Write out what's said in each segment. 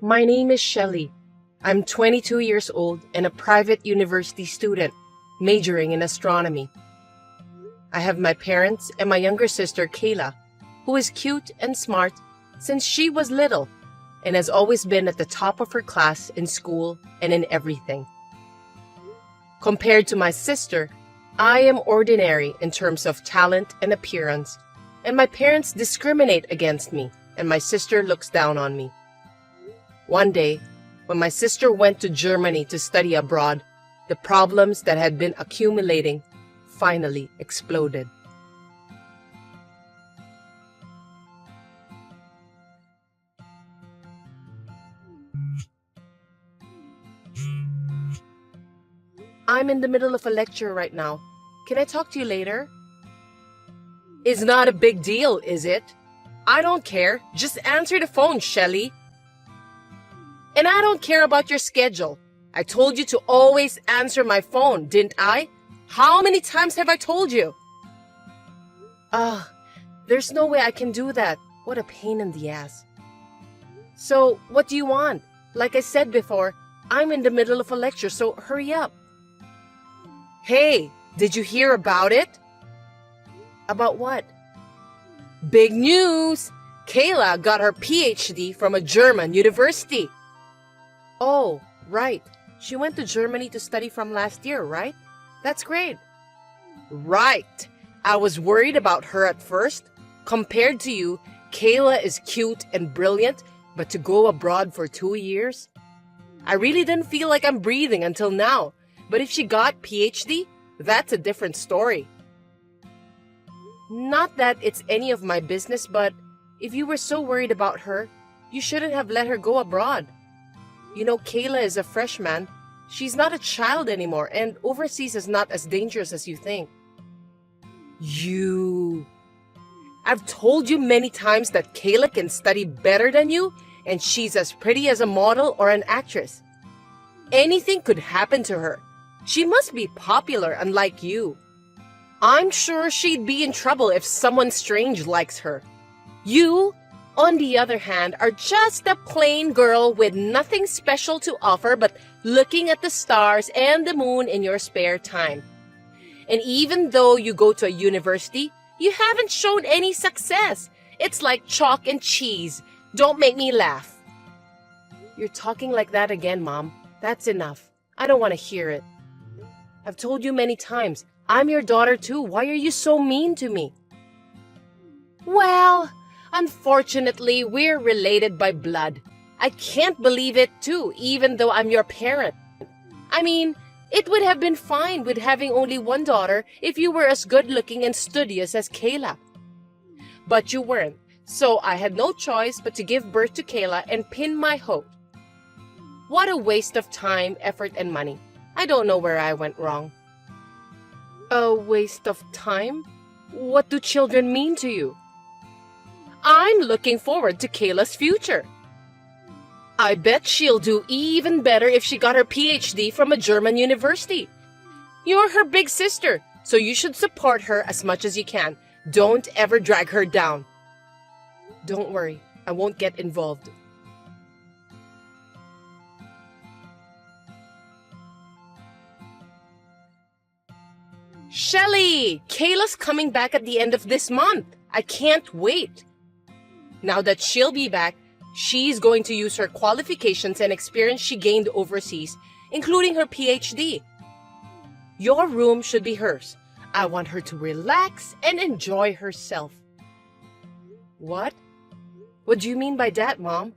My name is Shelley. I'm 22 years old and a private university student, majoring in astronomy. I have my parents and my younger sister Kayla, who is cute and smart since she was little and has always been at the top of her class in school and in everything. Compared to my sister, I am ordinary in terms of talent and appearance, and my parents discriminate against me, and my sister looks down on me. One day, when my sister went to Germany to study abroad, the problems that had been accumulating finally exploded. I'm in the middle of a lecture right now. Can I talk to you later? It's not a big deal, is it? I don't care. Just answer the phone, Shelley. And I don't care about your schedule. I told you to always answer my phone, didn't I? How many times have I told you? There's no way I can do that. What a pain in the ass. So, what do you want? Like I said before, I'm in the middle of a lecture, so hurry up. Hey, did you hear about it? About what? Big news! Kayla got her PhD from a German university. Oh, right. She went to Germany to study from last year, right? That's great. Right. I was worried about her at first. Compared to you, Kayla is cute and brilliant, but to go abroad for 2 years? I really didn't feel like I'm breathing until now. But if she got PhD, that's a different story. Not that it's any of my business, but if you were so worried about her, you shouldn't have let her go abroad. You know, Kayla is a freshman. She's not a child anymore, and overseas is not as dangerous as you think. I've told you many times that Kayla can study better than you, and she's as pretty as a model or an actress. Anything could happen to her. She must be popular, unlike you. I'm sure she'd be in trouble if someone strange likes her. You, on the other hand, are just a plain girl with nothing special to offer but looking at the stars and the moon in your spare time. And even though you go to a university, you haven't shown any success. It's like chalk and cheese. Don't make me laugh. You're talking like that again, Mom. That's enough. I don't want to hear it. I've told you many times, I'm your daughter too. Why are you so mean to me? Well, unfortunately, we're related by blood. I can't believe it too, even though I'm your parent. I mean, it would have been fine with having only one daughter if you were as good-looking and studious as Kayla. But you weren't, so I had no choice but to give birth to Kayla and pin my hope. What a waste of time, effort, and money. I don't know where I went wrong. A waste of time? What do children mean to you? I'm looking forward to Kayla's future. I bet she'll do even better if she got her PhD from a German university. You're her big sister, so you should support her as much as you can. Don't ever drag her down. Don't worry, I won't get involved. Shelley! Kayla's coming back at the end of this month. I can't wait. Now that she'll be back, she's going to use her qualifications and experience she gained overseas, including her PhD. Your room should be hers. I want her to relax and enjoy herself. What? What do you mean by that, Mom?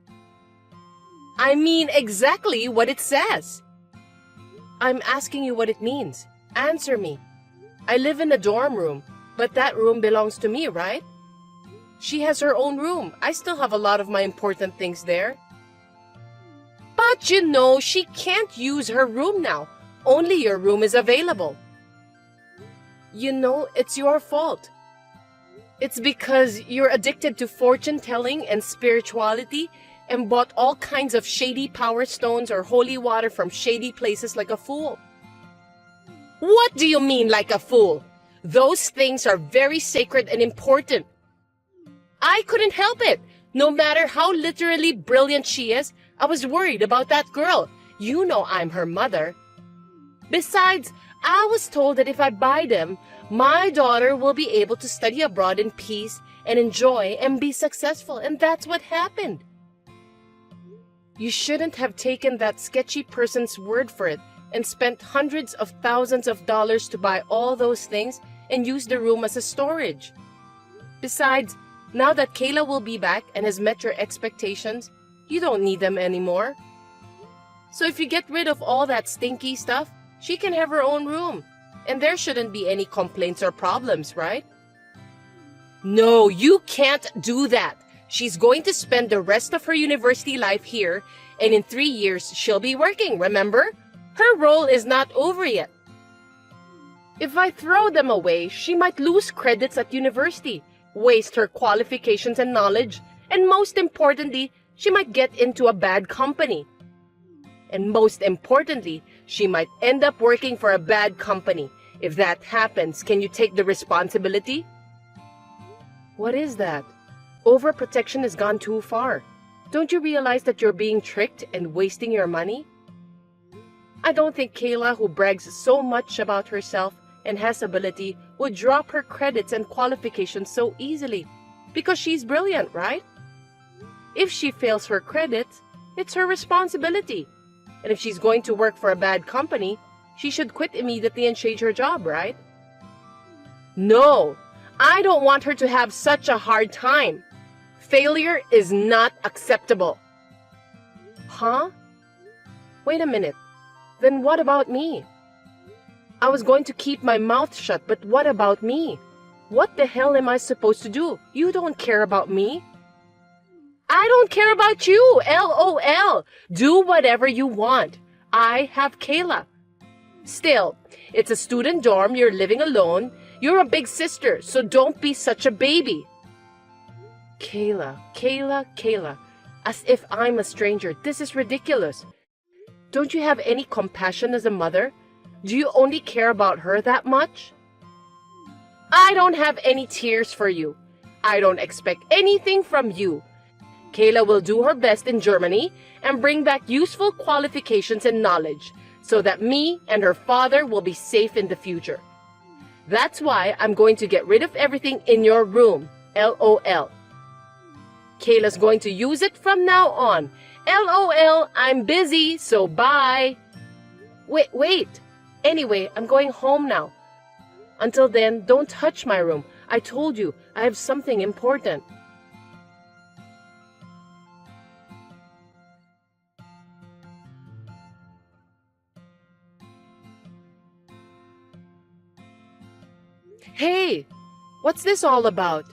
I mean exactly what it says. I'm asking you what it means. Answer me. I live in a dorm room, but that room belongs to me, right? She has her own room. I still have a lot of my important things there. But you know, she can't use her room now. Only your room is available. You know, it's your fault. It's because you're addicted to fortune-telling and spirituality and bought all kinds of shady power stones or holy water from shady places like a fool. What do you mean, like a fool? Those things are very sacred and important. I couldn't help it. No matter how literally brilliant she is, I was worried about that girl. You know I'm her mother. Besides, I was told that if I buy them, my daughter will be able to study abroad in peace and enjoy and be successful, and that's what happened. You shouldn't have taken that sketchy person's word for it and spent hundreds of thousands of dollars to buy all those things and use the room as a storage. Besides, now that Kayla will be back and has met your expectations, you don't need them anymore. So if you get rid of all that stinky stuff, she can have her own room, and there shouldn't be any complaints or problems, right? No, you can't do that. She's going to spend the rest of her university life here, and in 3 years, she'll be working, remember? Her role is not over yet. If I throw them away, she might lose credits at university, waste her qualifications and knowledge, and most importantly, she might get into a bad company. And most importantly, she might end up working for a bad company. If that happens, can you take the responsibility? What is that? Overprotection has gone too far. Don't you realize that you're being tricked and wasting your money? I don't think Kayla, who brags so much about herself and has ability, would drop her credits and qualifications so easily, because she's brilliant, right? If she fails her credits, it's her responsibility. And if she's going to work for a bad company, she should quit immediately and change her job, right? No, I don't want her to have such a hard time. Failure is not acceptable. Huh? Wait a minute. Then what about me? I was going to keep my mouth shut, but what about me? What the hell am I supposed to do? You don't care about me. I don't care about you, LOL. Do whatever you want. I have Kayla. Still, it's a student dorm, you're living alone. You're a big sister, so don't be such a baby. Kayla, as if I'm a stranger. This is ridiculous. Don't you have any compassion as a mother? Do you only care about her that much? I don't have any tears for you. I don't expect anything from you. Kayla will do her best in Germany and bring back useful qualifications and knowledge so that me and her father will be safe in the future. That's why I'm going to get rid of everything in your room. LOL. Kayla's going to use it from now on. LOL, I'm busy, so bye. Wait. Anyway, I'm going home now. Until then, don't touch my room. I told you, I have something important. Hey, what's this all about?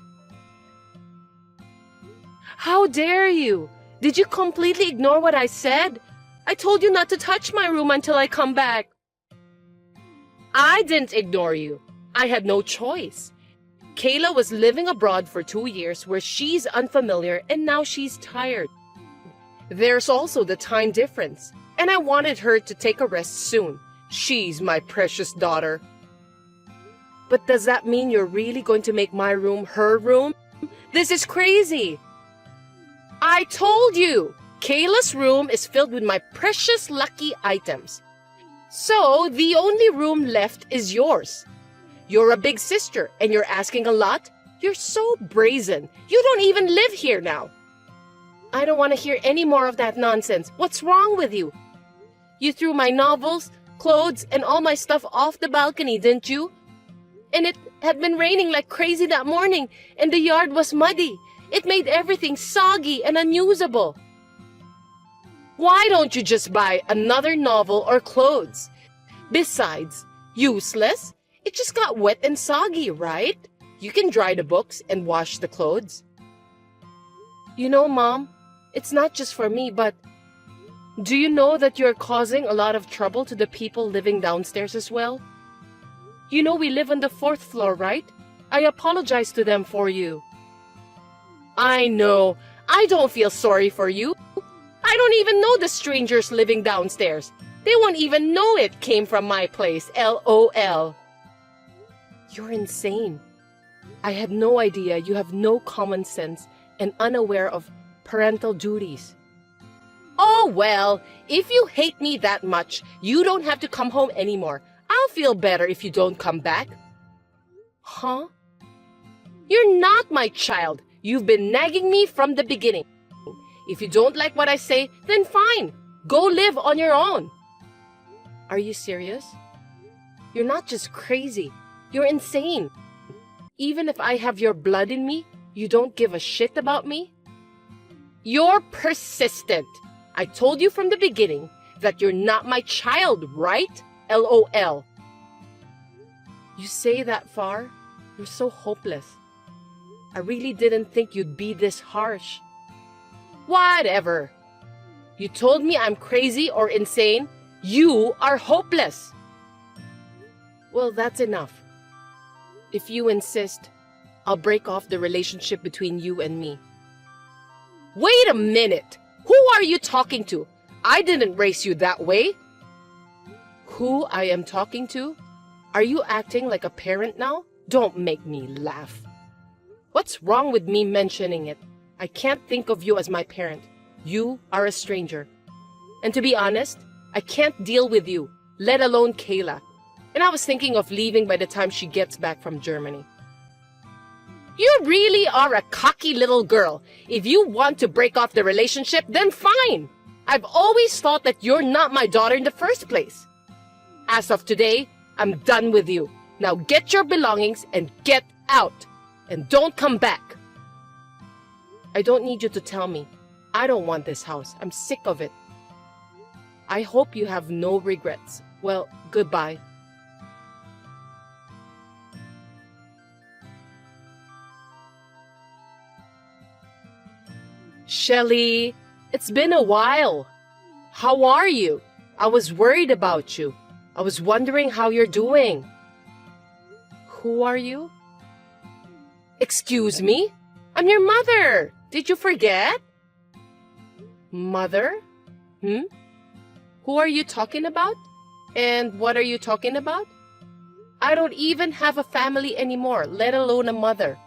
How dare you? Did you completely ignore what I said? I told you not to touch my room until I come back. I didn't ignore you. I had no choice. Kayla was living abroad for 2 years where she's unfamiliar and now she's tired. There's also the time difference, and I wanted her to take a rest soon. She's my precious daughter. But does that mean you're really going to make my room her room? This is crazy. I told you, Kayla's room is filled with my precious lucky items. So the only room left is yours. You're a big sister and you're asking a lot. You're so brazen. You don't even live here now. I don't want to hear any more of that nonsense. What's wrong with you? You threw my novels, clothes, and all my stuff off the balcony, didn't you? And it had been raining like crazy that morning, and the yard was muddy. It made everything soggy and unusable. Why don't you just buy another novel or clothes? Besides, useless? It just got wet and soggy, right? You can dry the books and wash the clothes. You know, Mom, it's not just for me, but do you know that you're causing a lot of trouble to the people living downstairs as well? You know we live on the 4th floor, right? I apologize to them for you. I know. I don't feel sorry for you. I don't even know the strangers living downstairs. They won't even know it came from my place. LOL. You're insane. I had no idea you have no common sense and unaware of parental duties. Oh! Oh, well, if you hate me that much, you don't have to come home anymore. I'll feel better if you don't come back. Huh? You're not my child. You've been nagging me from the beginning. If you don't like what I say, then fine. Go live on your own. Are you serious? You're not just crazy. You're insane. Even if I have your blood in me, you don't give a shit about me? You're persistent. I told you from the beginning that you're not my child, right? LOL. You say that far? You're so hopeless. I really didn't think you'd be this harsh. Whatever. You told me I'm crazy or insane. You are hopeless. Well, that's enough. If you insist, I'll break off the relationship between you and me. Wait a minute! Who are you talking to? I didn't raise you that way. Who I am talking to? Are you acting like a parent now? Don't make me laugh. What's wrong with me mentioning it? I can't think of you as my parent. You are a stranger. And to be honest, I can't deal with you, let alone Kayla. And I was thinking of leaving by the time she gets back from Germany. You really are a cocky little girl. If you want to break off the relationship, then fine. I've always thought that you're not my daughter in the first place. As of today, I'm done with you. Now get your belongings and get out. And don't come back. I don't need you to tell me. I don't want this house. I'm sick of it. I hope you have no regrets. Well, goodbye. Shelly, it's been a while. How are you? I was worried about you. I was wondering how you're doing. Who are you? Excuse me? I'm your mother. Did you forget? Mother? Who are you talking about? And what are you talking about? I don't even have a family anymore, let alone a mother.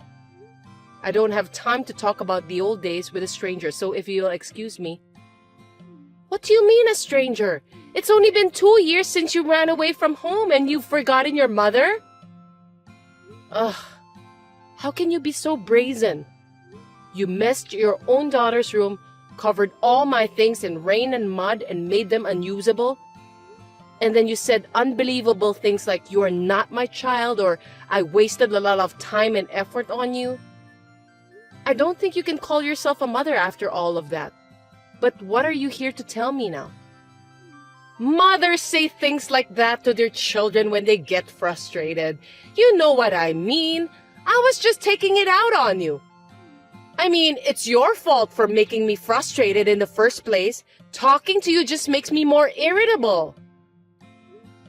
I don't have time to talk about the old days with a stranger, so if you'll excuse me. What do you mean a stranger? It's only been 2 years since you ran away from home and you've forgotten your mother? Ugh, how can you be so brazen? You messed your own daughter's room, covered all my things in rain and mud and made them unusable. And then you said unbelievable things like you are not my child or I wasted a lot of time and effort on you. I don't think you can call yourself a mother after all of that. But what are you here to tell me now? Mothers say things like that to their children when they get frustrated. You know what I mean. I was just taking it out on you. I mean, it's your fault for making me frustrated in the first place. Talking to you just makes me more irritable.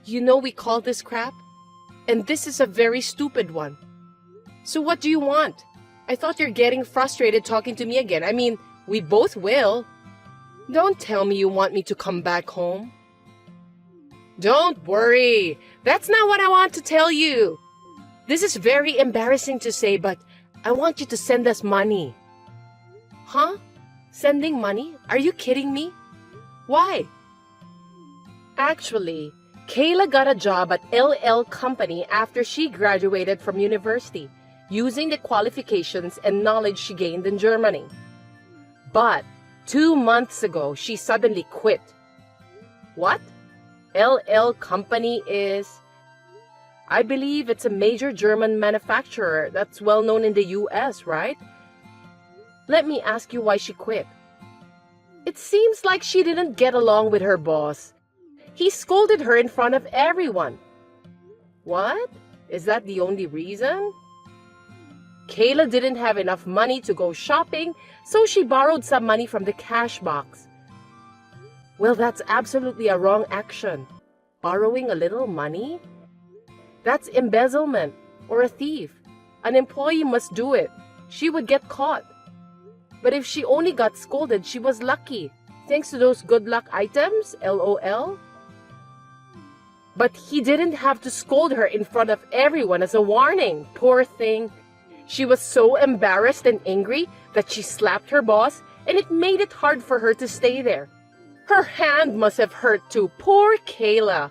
You know we call this crap? And this is a very stupid one. So what do you want? I thought you're getting frustrated talking to me again. I mean, we both will. Don't tell me you want me to come back home. Don't worry. That's not what I want to tell you. This is very embarrassing to say, but I want you to send us money. Huh? Sending money? Are you kidding me? Why? Actually, Kayla got a job at LL Company after she graduated from university, using the qualifications and knowledge she gained in Germany. But 2 months ago, she suddenly quit. What? LL Company is... I believe it's a major German manufacturer that's well known in the US, right? Let me ask you why she quit. It seems like she didn't get along with her boss. He scolded her in front of everyone. What? Is that the only reason? Kayla didn't have enough money to go shopping, so she borrowed some money from the cash box. Well, that's absolutely a wrong action. Borrowing a little money? That's embezzlement or a thief. An employee must do it. She would get caught. But if she only got scolded, she was lucky. Thanks to those good luck items, LOL. But he didn't have to scold her in front of everyone as a warning. Poor thing. She was so embarrassed and angry that she slapped her boss, and it made it hard for her to stay there. Her hand must have hurt too. Poor Kayla.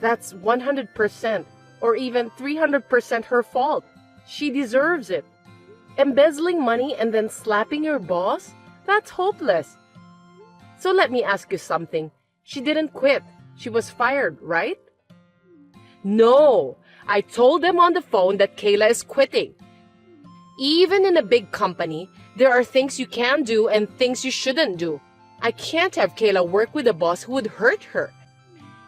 That's 100% or even 300% her fault. She deserves it. Embezzling money and then slapping your boss? That's hopeless. So let me ask you something. She didn't quit. She was fired, right? No. I told them on the phone that Kayla is quitting. Even in a big company, there are things you can do and things you shouldn't do. I can't have Kayla work with a boss who would hurt her.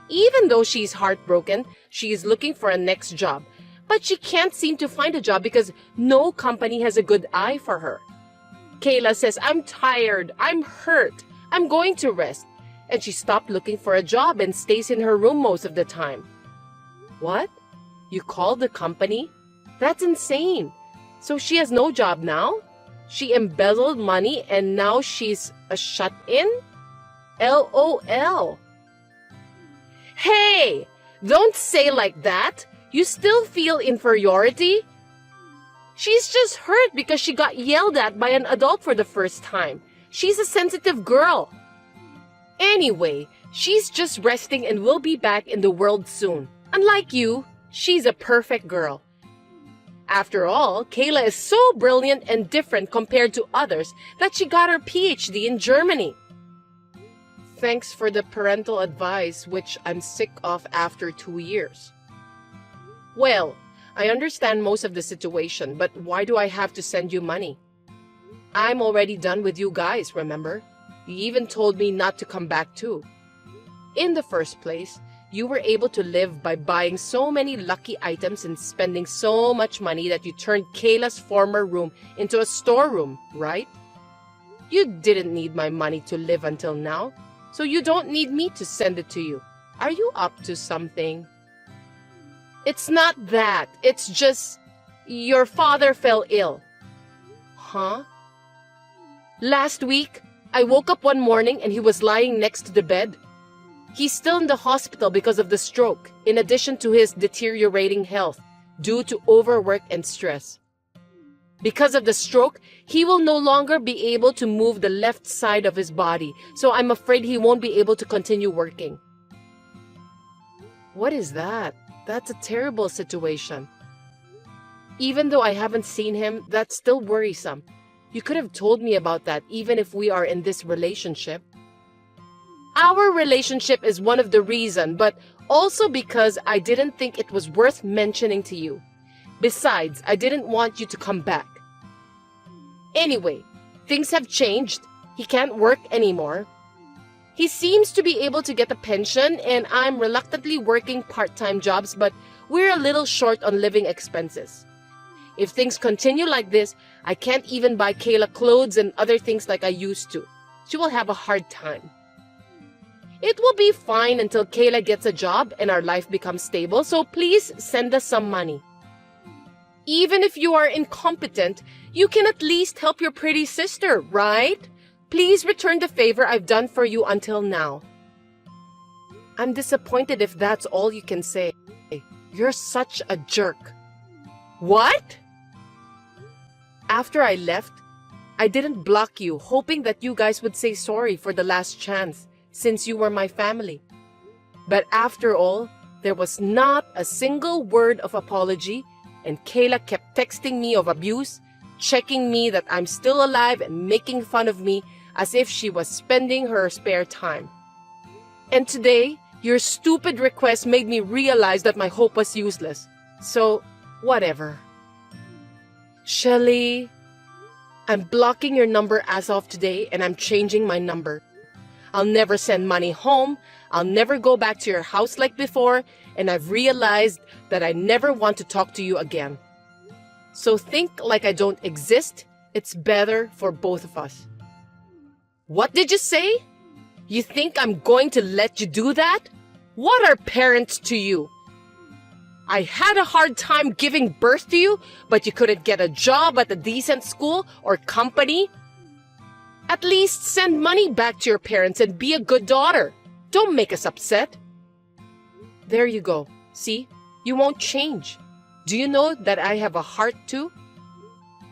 Even though she's heartbroken, she is looking for a next job. But she can't seem to find a job because no company has a good eye for her. Kayla says, I'm tired, I'm hurt, I'm going to rest. And she stopped looking for a job and stays in her room most of the time. What? You called the company? That's insane. So she has no job now? She embezzled money and now she's a shut-in? LOL. Hey! Don't say like that. You still feel inferiority? She's just hurt because she got yelled at by an adult for the first time. She's a sensitive girl. Anyway, she's just resting and will be back in the world soon. Unlike you, she's a perfect girl. After all, Kayla is so brilliant and different compared to others that she got her PhD in Germany. Thanks for the parental advice, which I'm sick of after 2 years. Well, I understand most of the situation, but why do I have to send you money? I'm already done with you guys, remember? You even told me not to come back too. In the first place, you were able to live by buying so many lucky items and spending so much money that you turned Kayla's former room into a storeroom, right? You didn't need my money to live until now, so you don't need me to send it to you. Are you up to something? It's not that. It's just your father fell ill. Huh? Last week, I woke up one morning and he was lying next to the bed. He's still in the hospital because of the stroke, in addition to his deteriorating health due to overwork and stress. Because of the stroke, he will no longer be able to move the left side of his body, so I'm afraid he won't be able to continue working. What is that? That's a terrible situation. Even though I haven't seen him, that's still worrisome. You could have told me about that even if we are in this relationship. Our relationship is one of the reasons, but also because I didn't think it was worth mentioning to you. Besides, I didn't want you to come back. Anyway, things have changed. He can't work anymore. He seems to be able to get a pension, and I'm reluctantly working part-time jobs, but we're a little short on living expenses. If things continue like this, I can't even buy Kayla clothes and other things like I used to. She will have a hard time. It will be fine until Kayla gets a job and our life becomes stable, so please send us some money. Even if you are incompetent, you can at least help your pretty sister, right? Please return the favor I've done for you until now. I'm disappointed if that's all you can say. You're such a jerk. What? After I left, I didn't block you, hoping that you guys would say sorry for the last chance, since you were my family. But after all, there was not a single word of apology, and Kayla kept texting me of abuse, checking me that I'm still alive and making fun of me as if she was spending her spare time. And today, your stupid request made me realize that my hope was useless. So, whatever. Shelly, I'm blocking your number as of today and I'm changing my number. I'll never send money home, I'll never go back to your house like before, and I've realized that I never want to talk to you again. So think like I don't exist, it's better for both of us. What did you say? You think I'm going to let you do that? What are parents to you? I had a hard time giving birth to you, but you couldn't get a job at a decent school or company? At least send money back to your parents and be a good daughter. Don't make us upset. There you go. See? You won't change. Do you know that I have a heart too?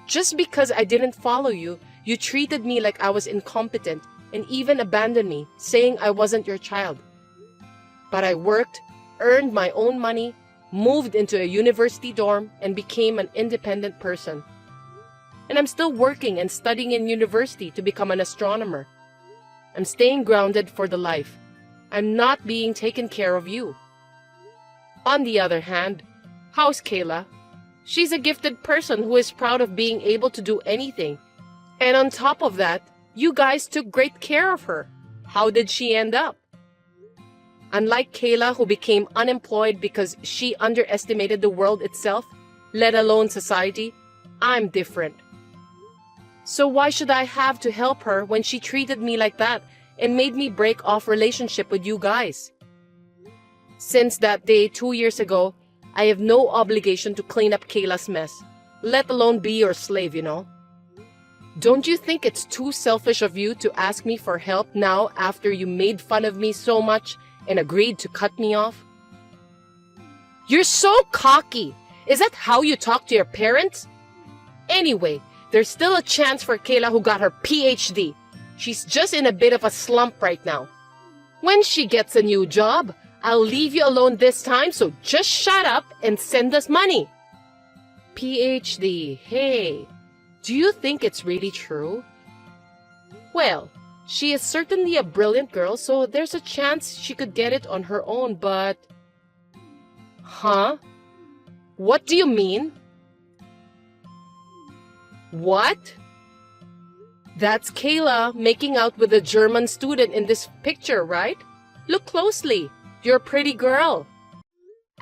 Just because I didn't follow you, you treated me like I was incompetent, and even abandoned me, saying I wasn't your child. But I worked, earned my own money, moved into a university dorm, and became an independent person. And I'm still working and studying in university to become an astronomer. I'm staying grounded for the life. I'm not being taken care of you. On the other hand, how's Kayla? She's a gifted person who is proud of being able to do anything. And on top of that, you guys took great care of her. How did she end up? Unlike Kayla, who became unemployed because she underestimated the world itself, let alone society, I'm different. So why should I have to help her when she treated me like that and made me break off relationship with you guys? Since that day 2 years ago, I have no obligation to clean up Kayla's mess, let alone be your slave, you know? Don't you think it's too selfish of you to ask me for help now after you made fun of me so much and agreed to cut me off? You're so cocky! Is that how you talk to your parents? Anyway, there's still a chance for Kayla who got her PhD. She's just in a bit of a slump right now. When she gets a new job, I'll leave you alone this time, so just shut up and send us money. PhD, hey, do you think it's really true? Well, she is certainly a brilliant girl, so there's a chance she could get it on her own, but... Huh? What do you mean? What? That's Kayla making out with a German student in this picture, right? Look closely. You're a pretty girl.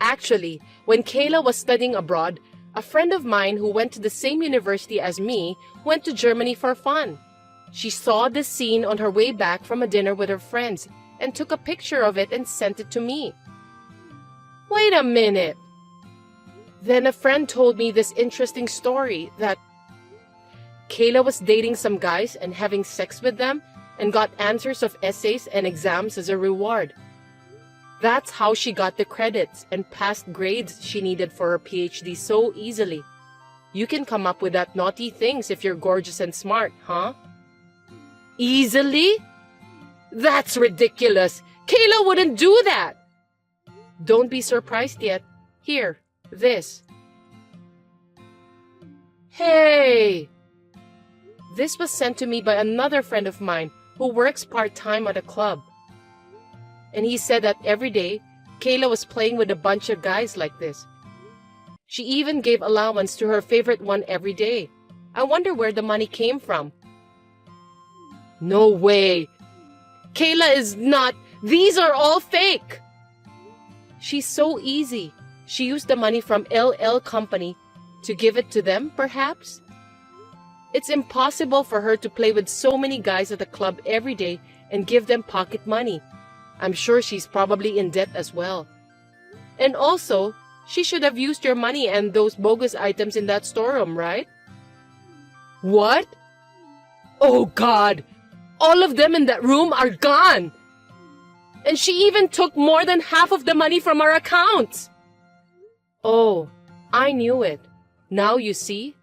Actually, when Kayla was studying abroad, a friend of mine who went to the same university as me went to Germany for fun. She saw this scene on her way back from a dinner with her friends and took a picture of it and sent it to me. Wait a minute. Then a friend told me this interesting story that Kayla was dating some guys and having sex with them and got answers of essays and exams as a reward. That's how she got the credits and passed grades she needed for her PhD so easily. You can come up with that naughty things if you're gorgeous and smart, huh? Easily? That's ridiculous! Kayla wouldn't do that! Don't be surprised yet. Here, this. Hey! This was sent to me by another friend of mine who works part-time at a club. And he said that every day, Kayla was playing with a bunch of guys like this. She even gave allowance to her favorite one every day. I wonder where the money came from. No way! Kayla is not... These are all fake! She's so easy. She used the money from LL Company to give it to them, perhaps? It's impossible for her to play with so many guys at the club every day and give them pocket money. I'm sure she's probably in debt as well. And also, she should have used your money and those bogus items in that storeroom, right? What? Oh God! All of them in that room are gone! And she even took more than half of the money from our accounts! Oh, I knew it. Now you see?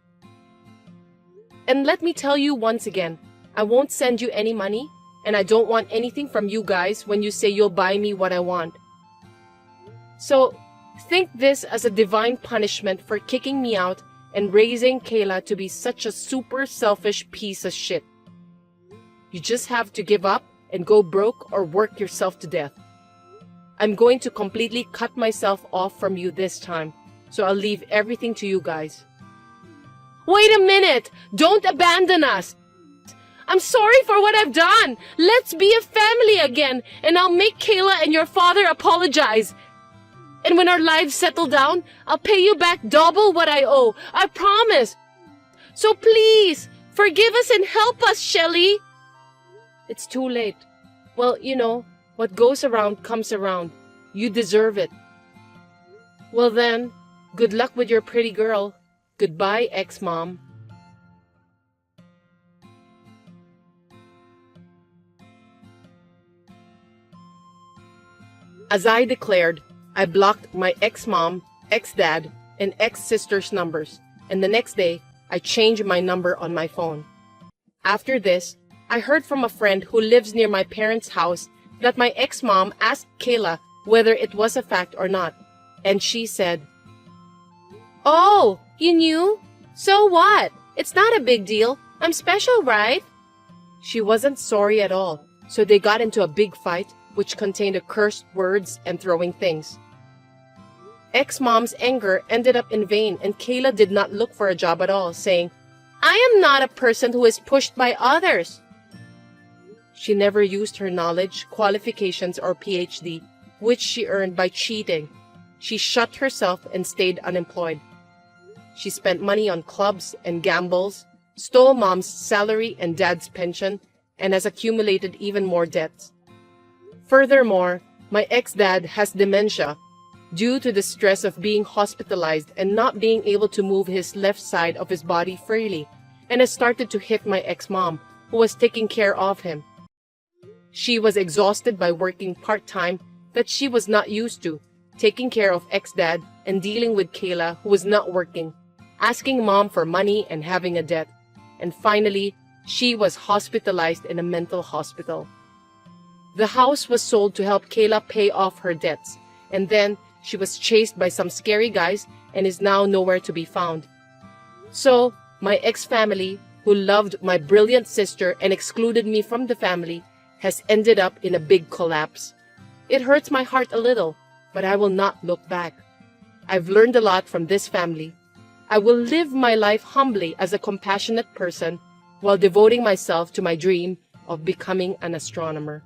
And let me tell you once again, I won't send you any money, and I don't want anything from you guys when you say you'll buy me what I want. So, think this as a divine punishment for kicking me out and raising Kayla to be such a super selfish piece of shit. You just have to give up and go broke or work yourself to death. I'm going to completely cut myself off from you this time, so I'll leave everything to you guys. Wait a minute! Don't abandon us! I'm sorry for what I've done! Let's be a family again, and I'll make Kayla and your father apologize. And when our lives settle down, I'll pay you back double what I owe. I promise! So please, forgive us and help us, Shelly! It's too late. Well, you know, what goes around comes around. You deserve it. Well then, good luck with your pretty girl. Goodbye, ex-mom. As I declared, I blocked my ex-mom, ex-dad, and ex-sister's numbers, and the next day, I changed my number on my phone. After this, I heard from a friend who lives near my parents' house that my ex-mom asked Kayla whether it was a fact or not, and she said, "Oh, you knew? So what? It's not a big deal. I'm special, right?" She wasn't sorry at all, so they got into a big fight, which contained cursed words and throwing things. Ex-mom's anger ended up in vain, and Kayla did not look for a job at all, saying, "I am not a person who is pushed by others." She never used her knowledge, qualifications, or PhD, which she earned by cheating. She shut herself and stayed unemployed. She spent money on clubs and gambles, stole mom's salary and dad's pension, and has accumulated even more debts. Furthermore, my ex-dad has dementia due to the stress of being hospitalized and not being able to move his left side of his body freely, and has started to hit my ex-mom, who was taking care of him. She was exhausted by working part-time that she was not used to, taking care of ex-dad and dealing with Kayla, who was not working, asking mom for money and having a debt. And finally, she was hospitalized in a mental hospital. The house was sold to help Kayla pay off her debts, and then she was chased by some scary guys and is now nowhere to be found. So, my ex-family, who loved my brilliant sister and excluded me from the family, has ended up in a big collapse. It hurts my heart a little, but I will not look back. I've learned a lot from this family. I will live my life humbly as a compassionate person while devoting myself to my dream of becoming an astronomer.